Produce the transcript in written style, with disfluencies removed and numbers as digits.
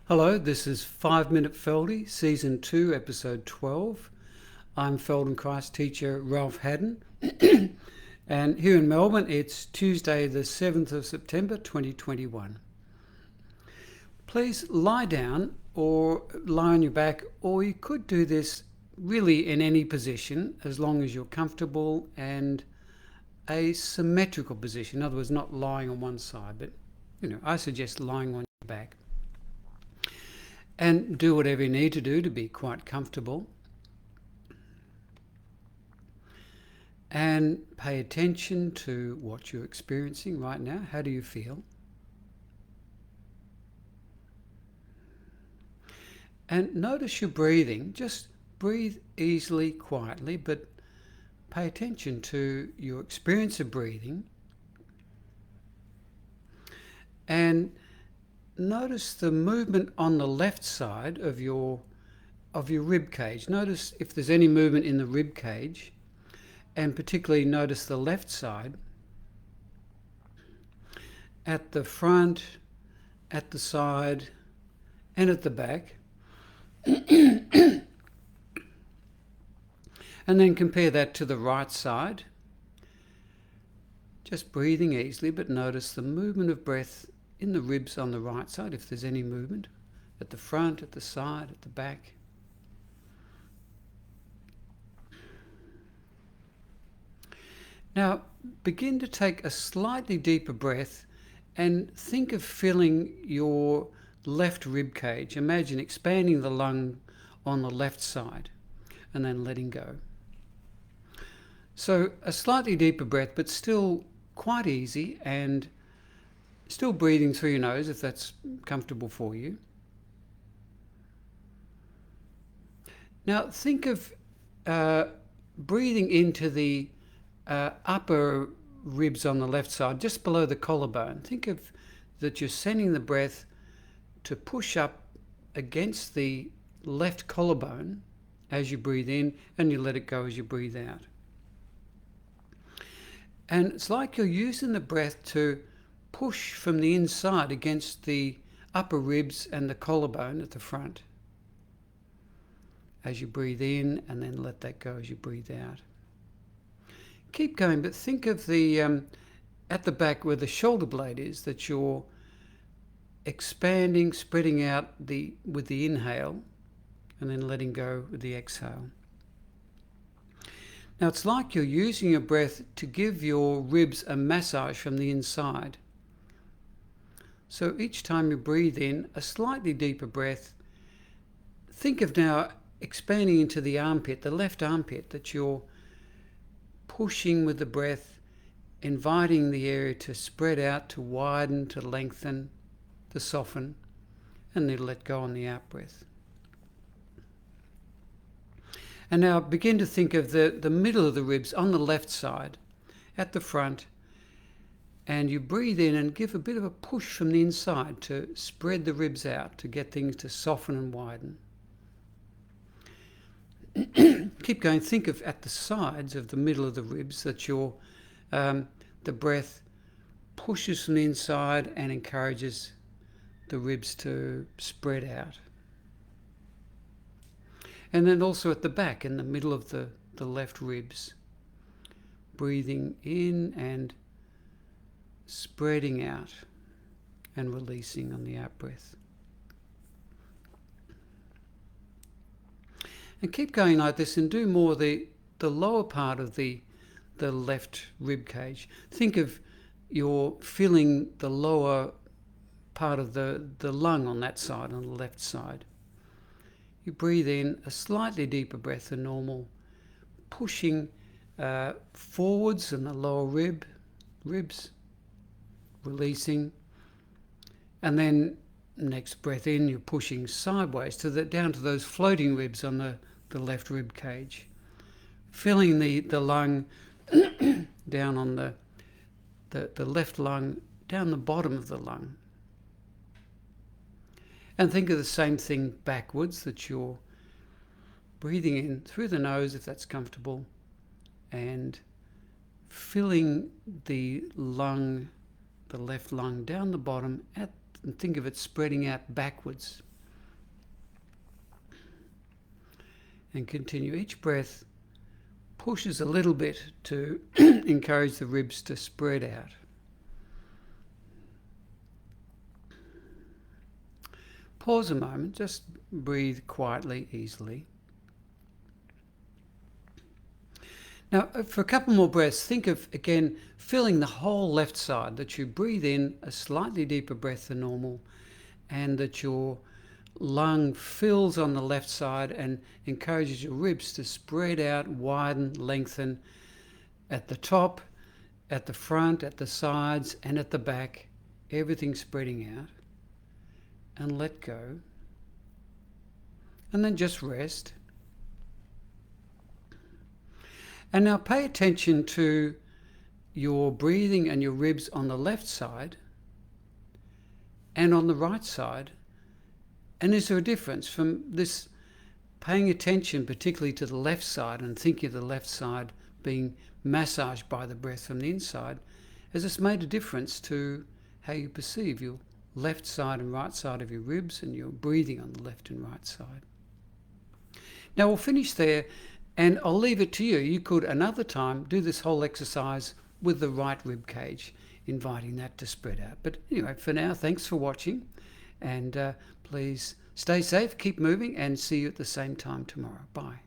Hello, this is 5 Minute Feldy, Season 2, Episode 12. I'm Feldenkrais teacher Ralph Hadden, and here in Melbourne it's Tuesday the 7th of September 2021. Please lie down or lie on your back, or you could do this really in any position as long as you're comfortable and a symmetrical position. In other words, not lying on one side, but I suggest lying on your back. And do whatever you need to do to be quite comfortable. And pay attention to what you're experiencing right now. How do you feel? And notice your breathing. Just breathe easily, quietly, but pay attention to your experience of breathing. And notice the movement on the left side of your rib cage. Notice if there's any movement in the rib cage, and particularly notice the left side at the front, at the side, and at the back. And then compare that to the right side. Just breathing easily, but notice the movement of breath in the ribs on the right side, if there's any movement, at the front, at the side, at the back. Now, begin to take a slightly deeper breath and think of filling your left rib cage. Imagine expanding the lung on the left side and then letting go. So a slightly deeper breath, but still quite easy, and still breathing through your nose if that's comfortable for you. Now think of breathing into the upper ribs on the left side, just below the collarbone. Think of that you're sending the breath to push up against the left collarbone as you breathe in, and you let it go as you breathe out. And it's like you're using the breath to push from the inside against the upper ribs and the collarbone at the front as you breathe in, and then let that go as you breathe out. Keep going, but think of the at the back where the shoulder blade is, that you're expanding, spreading out with the inhale, and then letting go with the exhale. Now it's like you're using your breath to give your ribs a massage from the inside. So each time you breathe in, a slightly deeper breath, think of now expanding into the armpit, the left armpit, that you're pushing with the breath, inviting the area to spread out, to widen, to lengthen, to soften, and then let go on the out breath. And now begin to think of the middle of the ribs on the left side, at the front, and you breathe in and give a bit of a push from the inside to spread the ribs out, to get things to soften and widen. Keep going. Think of at the sides of the middle of the ribs that the breath pushes from the inside and encourages the ribs to spread out. And then also at the back, in the middle of the left ribs, breathing in and spreading out and releasing on the out breath. And keep going like this, and do more the lower part of the left rib cage. Think of you're filling the lower part of the lung on that side, on the left side. You breathe in a slightly deeper breath than normal, pushing forwards in the lower ribs, releasing, and then next breath in, you're pushing sideways down to those floating ribs on the left rib cage, filling the lung down on the left lung, down the bottom of the lung. And think of the same thing backwards, that you're breathing in through the nose if that's comfortable, and filling the lung, the left lung, down the bottom, and think of it spreading out backwards and continue. Each breath pushes a little bit to encourage the ribs to spread out. Pause a moment, just breathe quietly, easily. Now, for a couple more breaths, think of, again, filling the whole left side, that you breathe in a slightly deeper breath than normal, and that your lung fills on the left side and encourages your ribs to spread out, widen, lengthen at the top, at the front, at the sides, and at the back, everything spreading out. And let go. And then just rest. And now pay attention to your breathing and your ribs on the left side and on the right side. And is there a difference from this paying attention particularly to the left side and thinking of the left side being massaged by the breath from the inside? Has this made a difference to how you perceive your left side and right side of your ribs and your breathing on the left and right side? Now we'll finish there, and I'll leave it to you. You could another time do this whole exercise with the right rib cage, inviting that to spread out. But anyway, for now, thanks for watching, and please stay safe, keep moving, and see you at the same time tomorrow. Bye.